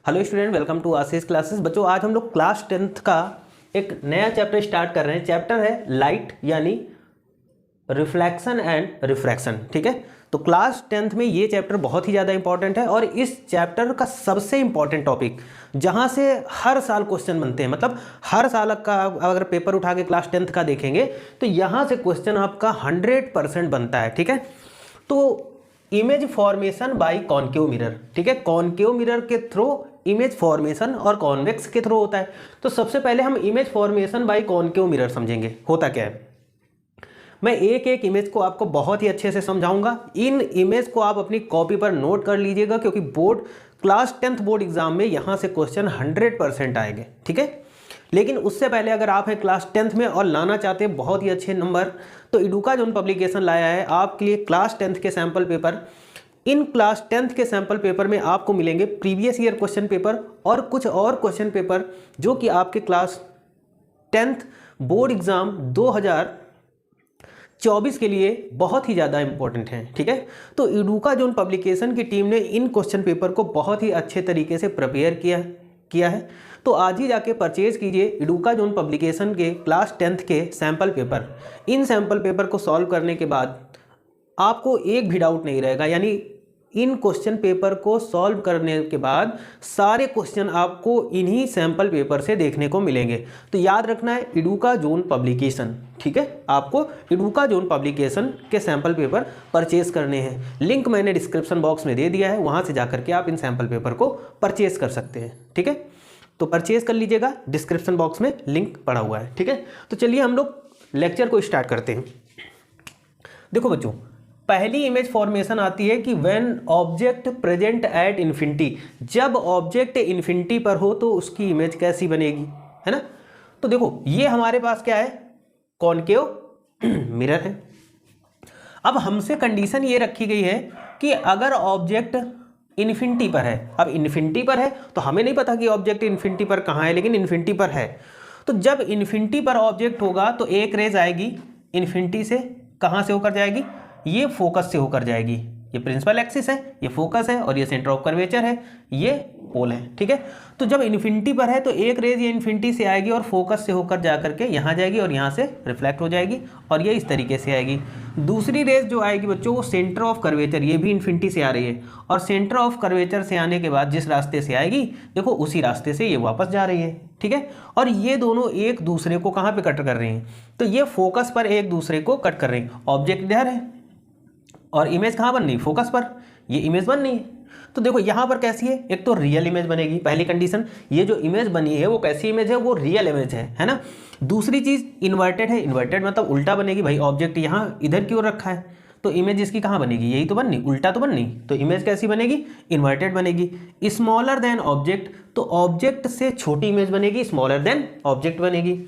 Hello student, welcome to Ashish classes. बच्चों, आज हम लोग क्लास 10th का एक नया चैप्टर स्टार्ट कर रहे हैं। चैप्टर है लाइट यानी रिफ्लेक्शन एंड रिफ्रैक्शन। ठीक है, तो क्लास 10th में ये चैप्टर बहुत ही ज़्यादा इंपॉर्टेंट है और इस चैप्टर का सबसे इंपॉर्टेंट टॉपिक जहाँ से हर साल क्वेश्चन बनते हैं, मतलब हर साल का अगर पेपर उठा के क्लास 10th का देखेंगे तो यहाँ से क्वेश्चन आपका 100% बनता है। ठीक है, तो image formation by concave mirror. ठीक है, कॉनकेव मिरर के थ्रू इमेज फॉर्मेशन और कॉन्वेक्स के थ्रू होता है। तो सबसे पहले हम image formation by concave mirror समझेंगे होता क्या है। मैं एक एक इमेज को आपको बहुत ही अच्छे से समझाऊंगा। इन इमेज को आप अपनी कॉपी पर नोट कर लीजिएगा क्योंकि क्लास 10th बोर्ड एग्जाम में यहाँ से क्वेश्चन 100% आएंगे। ठीक है, लेकिन उससे पहले अगर आप हैं क्लास 10th में और लाना चाहते हैं बहुत ही अच्छे नंबर, तो एडुका जोन पब्लिकेशन लाया है आपके लिए क्लास 10th के sample paper. In class 10th के सैम्पल पेपर में आपको मिलेंगे प्रीवियस ईयर क्वेश्चन पेपर और कुछ और क्वेश्चन पेपर जो कि आपके क्लास 10th बोर्ड एग्जाम 2024 के लिए बहुत ही ज़्यादा इंपॉर्टेंट हैं। ठीक है, तो एडुका जोन पब्लिकेशन की टीम ने इन क्वेश्चन पेपर को बहुत ही अच्छे तरीके से प्रिपेयर किया है। तो आज ही जाके परचेज कीजिए एडुका जोन पब्लिकेशन के क्लास 10th के sample paper. In sample paper को सॉल्व करने के बाद आपको एक भी डाउट नहीं रहेगा, यानी इन क्वेश्चन पेपर को सॉल्व करने के बाद सारे क्वेश्चन आपको इन्हीं सैम्पल पेपर से देखने को मिलेंगे। तो याद रखना है एडुका जोन पब्लिकेशन। ठीक है, आपको एडुका जोन पब्लिकेशन के सैम्पल पेपर परचेज करने हैं। लिंक मैंने डिस्क्रिप्शन बॉक्स में दे दिया है, वहाँ से जाकर के आप इन सैम्पल पेपर को परचेज कर सकते हैं। ठीक है, तो परचेज कर लीजिएगा, डिस्क्रिप्शन बॉक्स में लिंक पड़ा हुआ है। ठीक है, तो चलिए हम लोग लेक्चर को स्टार्ट करते हैं। देखो बच्चों, पहली इमेज फॉर्मेशन आती है कि when object present at infinity. जब ऑब्जेक्ट इन्फिनिटी पर हो तो उसकी इमेज कैसी बनेगी, है ना। तो देखो ये हमारे पास क्या है, कॉनकेव मिरर है। अब हमसे कंडीशन ये रखी गई है कि अगर ऑब्जेक्ट इन्फिनिटी पर है, अब इन्फिनिटी पर है तो हमें नहीं पता कि ऑब्जेक्ट इन्फिनिटी पर कहाँ है, लेकिन इन्फिनिटी पर है। तो जब इन्फिनिटी पर ऑब्जेक्ट होगा तो एक रेज आएगी इन्फिनिटी से, कहाँ से होकर जाएगी, ये फोकस से होकर जाएगी। ये प्रिंसिपल एक्सिस है, ये फोकस है और ये सेंटर ऑफ कर्वेचर है, ये पोल है। ठीक है, तो जब इन्फिनिटी पर है तो एक रेज ये इन्फिनिटी से आएगी और फोकस से होकर जा करके यहाँ जाएगी और यहाँ से रिफ्लेक्ट हो जाएगी और ये इस तरीके से आएगी। दूसरी रेज जो आएगी बच्चों वो सेंटर ऑफ कर्वेचर, ये भी इन्फिनिटी से आ रही है और सेंटर ऑफ कर्वेचर से आने के बाद जिस रास्ते से आएगी देखो उसी रास्ते से ये वापस जा रही है। ठीक है, और ये दोनों एक दूसरे को कहाँ पे कट कर रही हैं, तो ये फोकस पर एक दूसरे को कट कर रही हैं। ऑब्जेक्ट इधर है और इमेज कहाँ बन रही, फोकस पर, ये इमेज बन रही है। तो देखो यहाँ पर कैसी है, एक तो रियल इमेज बनेगी, पहली कंडीशन। ये जो इमेज बनी है वो कैसी इमेज है, वो रियल इमेज है ना। दूसरी चीज़ इन्वर्टेड है, इन्वर्टेड मतलब उल्टा बनेगी। भाई ऑब्जेक्ट यहाँ इधर की ओर रखा है तो इमेज इसकी कहाँ बनेगी, यही तो बननी, उल्टा तो बननी। तो इमेज कैसी बनेगी, इन्वर्टेड बनेगी। स्मॉलर देन ऑब्जेक्ट, तो ऑब्जेक्ट से छोटी इमेज बनेगी, स्मॉलर देन ऑब्जेक्ट बनेगी।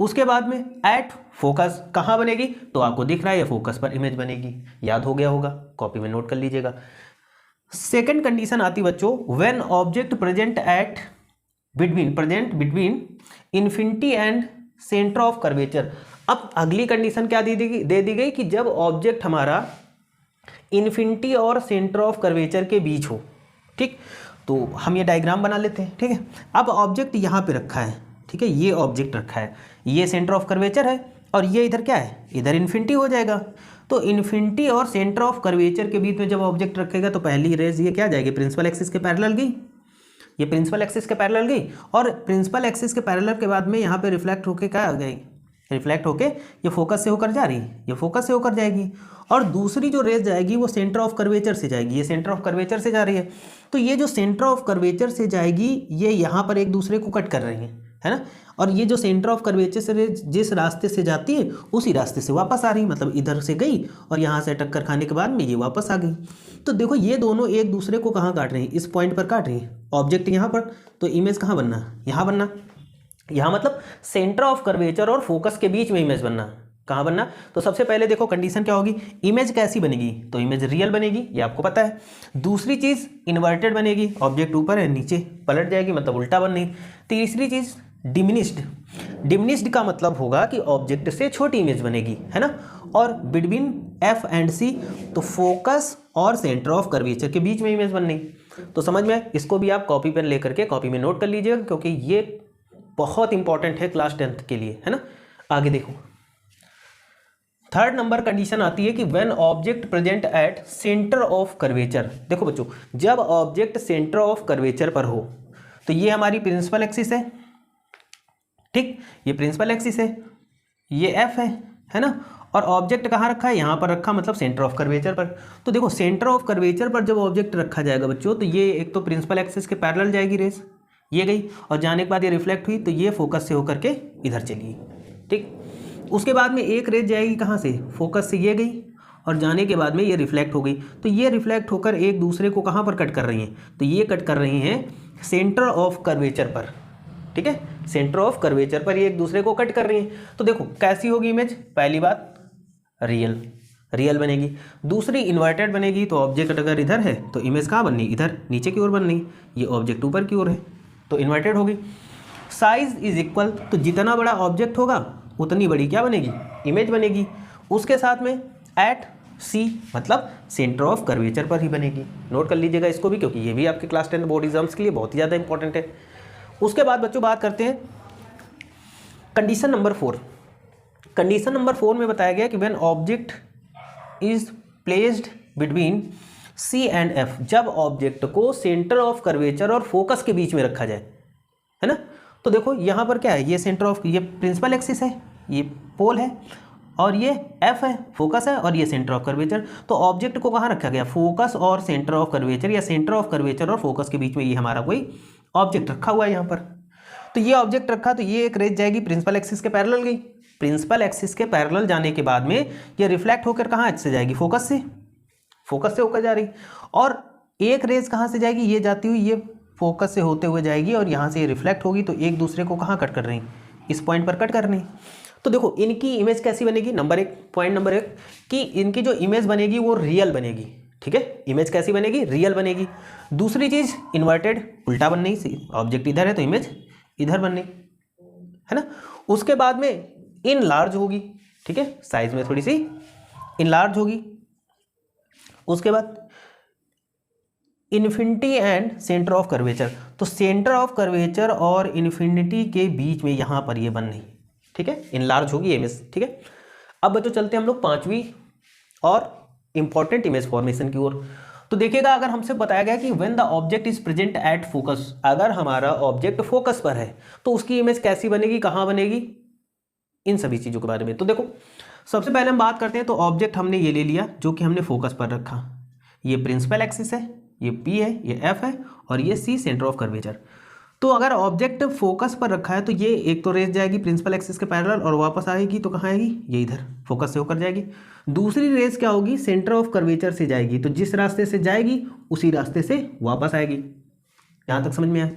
उसके बाद में एट फोकस कहाँ बनेगी, तो आपको दिख रहा है ये फोकस पर इमेज बनेगी। याद हो गया होगा, कॉपी में नोट कर लीजिएगा। सेकंड कंडीशन आती बच्चों, when object present between infinity and centre of curvature. अब अगली कंडीशन क्या दे दी गई कि जब ऑब्जेक्ट हमारा इन्फिनिटी और सेंटर ऑफ कर्वेचर के बीच हो। ठीक, तो हम ये डायग्राम बना लेते हैं। ठीक है, अब ऑब्जेक्ट यहाँ पे रखा है, ठीक है, ये ऑब्जेक्ट रखा है, ये सेंटर ऑफ कर्वेचर है और ये इधर क्या है, इधर इन्फिनिटी हो जाएगा। तो इन्फिनिटी और सेंटर ऑफ कर्वेचर के बीच में जब ऑब्जेक्ट रखेगा तो पहली रेज ये क्या जाएगी, प्रिंसिपल एक्सिस के पैरेलल गई, ये प्रिंसिपल एक्सिस के पैरेलल गई और प्रिंसिपल एक्सिस के पैरेलल के बाद में यहाँ पे रिफ्लेक्ट होके क्या आ गई, रिफ्लेक्ट होके ये फोकस से होकर जा रही है, ये फोकस से होकर जाएगी। और दूसरी जो रेज जाएगी वो सेंटर ऑफ कर्वेचर से जाएगी, ये सेंटर ऑफ कर्वेचर से जा रही है। तो ये जो सेंटर ऑफ कर्वेचर से जाएगी ये यहाँ पर एक दूसरे को कट कर रही है ना। और ये जो सेंटर ऑफ कर्वेचर से जिस रास्ते से जाती है उसी रास्ते से वापस आ रही, मतलब इधर से गई और यहाँ से टक्कर खाने के बाद में ये वापस आ गई। तो देखो ये दोनों एक दूसरे को कहाँ काट रही हैं, इस पॉइंट पर काट रही है। ऑब्जेक्ट यहाँ पर, तो इमेज कहाँ बनना, यहाँ बनना, यहाँ मतलब सेंटर ऑफ कर्वेचर और फोकस के बीच में इमेज बनना, कहाँ बनना। तो सबसे पहले देखो कंडीशन क्या होगी, इमेज कैसी बनेगी, तो इमेज रियल बनेगी, ये आपको पता है। दूसरी चीज़ इन्वर्टेड बनेगी, ऑब्जेक्ट ऊपर है नीचे पलट जाएगी, मतलब उल्टा बन रही। तीसरी चीज़ डिमिनिश्ड का मतलब होगा कि ऑब्जेक्ट से छोटी इमेज बनेगी, है ना। और बिटवीन एफ एंड सी, तो फोकस और सेंटर ऑफ कर्वेचर के बीच में इमेज बननी। तो समझ में, इसको भी आप कॉपी पेन लेकर के कॉपी में नोट कर लीजिएगा, क्योंकि ये बहुत इंपॉर्टेंट है क्लास 10th के लिए, है ना। आगे देखो, थर्ड नंबर कंडीशन आती है कि when object present at centre of curvature. देखो बच्चों, जब ऑब्जेक्ट सेंटर ऑफ कर्वेचर पर हो, तो ये हमारी प्रिंसिपल एक्सिस है, ठीक, ये प्रिंसिपल एक्सिस है, ये एफ है ना, और ऑब्जेक्ट कहाँ रखा है, यहाँ पर रखा, मतलब सेंटर ऑफ कर्वेचर पर। तो देखो सेंटर ऑफ कर्वेचर पर जब ऑब्जेक्ट रखा जाएगा बच्चों, तो ये एक तो प्रिंसिपल एक्सिस के पैरेलल जाएगी रेस, ये गई, और जाने के बाद ये रिफ्लेक्ट हुई, तो ये फोकस से होकर के इधर चली, ठीक। उसके बाद में एक रेस जाएगी कहाँ से, फोकस से ये गई, और जाने के बाद में ये रिफ्लेक्ट हो गई, तो ये रिफ्लेक्ट होकर एक दूसरे को कहाँ पर कट कर रही हैं, तो ये कट कर रही हैं सेंटर ऑफ कर्वेचर पर, ठीक है, सेंटर ऑफ कर्वेचर पर ये एक दूसरे को कट कर रही हैं। तो देखो कैसी होगी इमेज, पहली बात रियल बनेगी, दूसरी इन्वर्टेड बनेगी। तो ऑब्जेक्ट अगर इधर है तो इमेज कहाँ बननी, इधर नीचे की ओर बननी, ये ऑब्जेक्ट ऊपर की ओर है तो इन्वर्टेड होगी। साइज इज इक्वल, तो जितना बड़ा ऑब्जेक्ट होगा उतनी बड़ी क्या बनेगी, इमेज बनेगी। उसके साथ में एट सी, मतलब सेंटर ऑफ कर्वेचर पर ही बनेगी। नोट कर लीजिएगा इसको भी, क्योंकि ये भी आपके क्लास 10 बोर्ड एग्जाम्स के लिए बहुत ही ज़्यादा इंपॉर्टेंट है। उसके बाद बच्चों बात करते हैं कंडीशन नंबर 4। कंडीशन नंबर 4 में बताया गया कि when object is placed between C and F, जब ऑब्जेक्ट को सेंटर ऑफ कर्वेचर और फोकस के बीच में रखा जाए, है ना। तो देखो यहाँ पर क्या है, ये सेंटर ऑफ, ये प्रिंसिपल एक्सिस है, ये पोल है, और ये एफ है, फोकस है, और ये सेंटर ऑफ कर्वेचर। तो ऑब्जेक्ट को कहाँ रखा गया, फोकस और सेंटर ऑफ कर्वेचर, या सेंटर ऑफ कर्वेचर और फोकस के बीच में ये हमारा कोई ऑब्जेक्ट रखा हुआ है यहाँ पर। तो ये ऑब्जेक्ट रखा, तो ये एक रेज जाएगी प्रिंसिपल एक्सिस के पैरेलल गई, प्रिंसिपल एक्सिस के पैरेलल जाने के बाद में ये रिफ्लेक्ट होकर कहाँ से जाएगी, फोकस से होकर जा रही, और एक रेज कहाँ से जाएगी, ये जाती हुई ये फोकस से होते हुए जाएगी, और यहाँ से ये रिफ्लेक्ट होगी, तो एक दूसरे को कहाँ कट कर रही, इस पॉइंट पर कट कर रही। तो देखो इनकी इमेज कैसी बनेगी, पॉइंट नंबर 1 कि इनकी जो इमेज बनेगी वो रियल बनेगी, ठीक है, इमेज कैसी बनेगी, रियल बनेगी। दूसरी चीज इन्वर्टेड, उल्टा बननी, ऑब्जेक्ट इधर है तो इमेज इधर बननी, है ना। उसके बाद में इन लार्ज होगी, ठीक है, साइज में थोड़ी सी इन लार्ज होगी। उसके बाद infinity and centre of curvature, तो सेंटर ऑफ कर्वेचर और इन्फिनिटी के बीच में यहां पर ये बननी, ठीक है, इन लार्ज होगी इमेज, ठीक है। अब बच्चों चलते हैं हम लोग 5वीं और इंपॉर्टेंट इमेज फॉर्मेशन की ओर। तो देखिएगा, अगर हमसे बताया गया कि when the object is present at focus, अगर हमारा ऑब्जेक्ट फोकस पर है तो उसकी इमेज कैसी बनेगी, कहाँ बनेगी, इन सभी चीज़ों के बारे में। तो देखो सबसे पहले हम बात करते हैं, तो ऑब्जेक्ट हमने ये ले लिया जो कि हमने फोकस पर रखा, ये प्रिंसिपल एक्सिस है, ये P है, ये F है, और ये C सेंटर ऑफ कर्वेचर। तो अगर ऑब्जेक्ट फोकस पर रखा है तो ये एक तो रेस जाएगी प्रिंसिपल एक्सिस के पैरेलल और वापस आएगी, तो कहाँ आएगी, ये इधर फोकस से होकर जाएगी। दूसरी रेस क्या होगी, सेंटर ऑफ कर्वेचर से जाएगी, तो जिस रास्ते से जाएगी उसी रास्ते से वापस आएगी। यहाँ तक समझ में आया,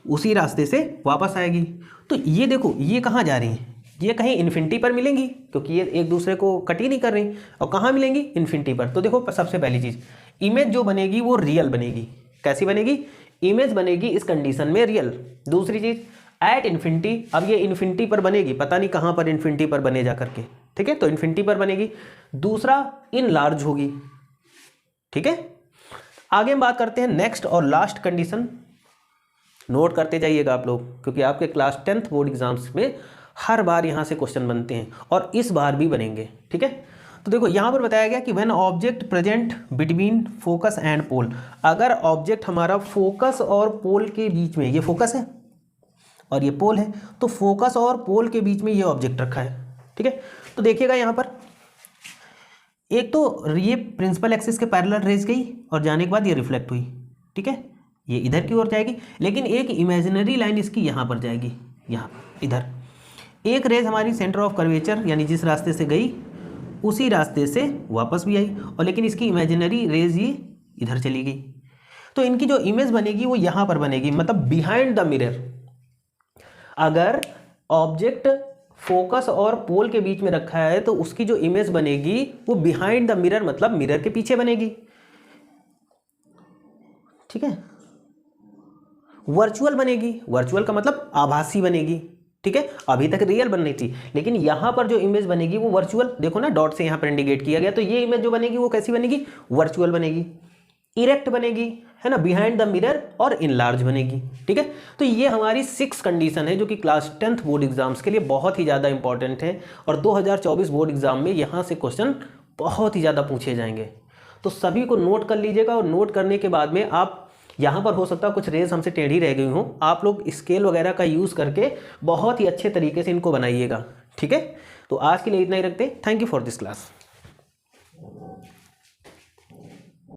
उसी रास्ते से वापस आएगी। तो ये देखो ये कहाँ जा रही है, ये कहीं इन्फिनिटी पर मिलेंगी, क्योंकि ये एक दूसरे को कट ही नहीं कर रही, और कहाँ मिलेंगी, इन्फिनिटी पर। तो देखो सबसे पहली चीज़, इमेज जो बनेगी वो रियल बनेगी। कैसी बनेगी, इमेज बनेगी इस कंडीशन में रियल। दूसरी चीज़ एट इन्फिनिटी, अब ये इन्फिनिटी पर बनेगी, पता नहीं कहाँ पर इन्फिनिटी पर बने जा करके, ठीक है, तो इन्फिनिटी पर बनेगी। दूसरा इन लार्ज होगी, ठीक है। आगे हम बात करते हैं नेक्स्ट और लास्ट कंडीशन, नोट करते जाइएगा आप लोग, क्योंकि आपके क्लास 10th बोर्ड एग्जाम्स में हर बार यहाँ से क्वेश्चन बनते हैं और इस बार भी बनेंगे, ठीक है। तो देखो यहाँ पर बताया गया कि when object present between focus and pole, अगर ऑब्जेक्ट हमारा फोकस और पोल के बीच में, ये फोकस है और ये पोल है, तो फोकस और पोल के बीच में ये ऑब्जेक्ट रखा है, ठीक है। तो देखिएगा यहाँ पर एक तो ये प्रिंसिपल एक्सिस के पैरेलल रेस गई और जाने के बाद ये रिफ्लेक्ट हुई, ठीक है, ये इधर की ओर जाएगी, लेकिन एक इमेजिनरी लाइन इसकी यहाँ पर जाएगी, यहाँ इधर। एक रेज हमारी सेंटर ऑफ कर्वेचर यानी जिस रास्ते से गई उसी रास्ते से वापस भी आई, और लेकिन इसकी इमेजिनरी रेज ये इधर चली गई। तो इनकी जो इमेज बनेगी वो यहाँ पर बनेगी, मतलब बिहाइंड द मिरर। अगर ऑब्जेक्ट फोकस और पोल के बीच में रखा है तो उसकी जो इमेज बनेगी वो बिहाइंड द मिरर, मतलब मिरर के पीछे बनेगी, ठीक है। वर्चुअल बनेगी, वर्चुअल का मतलब आभासी बनेगी, ठीक है। अभी तक रियल बन रही थी, लेकिन यहां पर जो इमेज बनेगी वो वर्चुअल, देखो ना डॉट से यहां पर इंडिकेट किया गया, तो ये इमेज जो बनेगी वो कैसी बनेगी, वर्चुअल बनेगी। इरेक्ट बनेगी, है ना, बिहाइंड द मिरर और इनलार्ज बनेगी। ठीक है, तो ये हमारी 6 कंडीशन है जो कि क्लास 10th बोर्ड एग्जाम्स के लिए बहुत ही ज़्यादा इंपॉर्टेंट है और 2024 बोर्ड एग्जाम में यहाँ से क्वेश्चन बहुत ही ज़्यादा पूछे जाएंगे। तो सभी को नोट कर लीजिएगा और नोट करने के बाद में आप यहाँ पर हो सकता है कुछ रेज हमसे टेढ़ी रह गई हों, आप लोग स्केल वगैरह का यूज़ करके बहुत ही अच्छे तरीके से इनको बनाइएगा। ठीक है, तो आज के लिए इतना ही रखते हैं। Thank you for this class.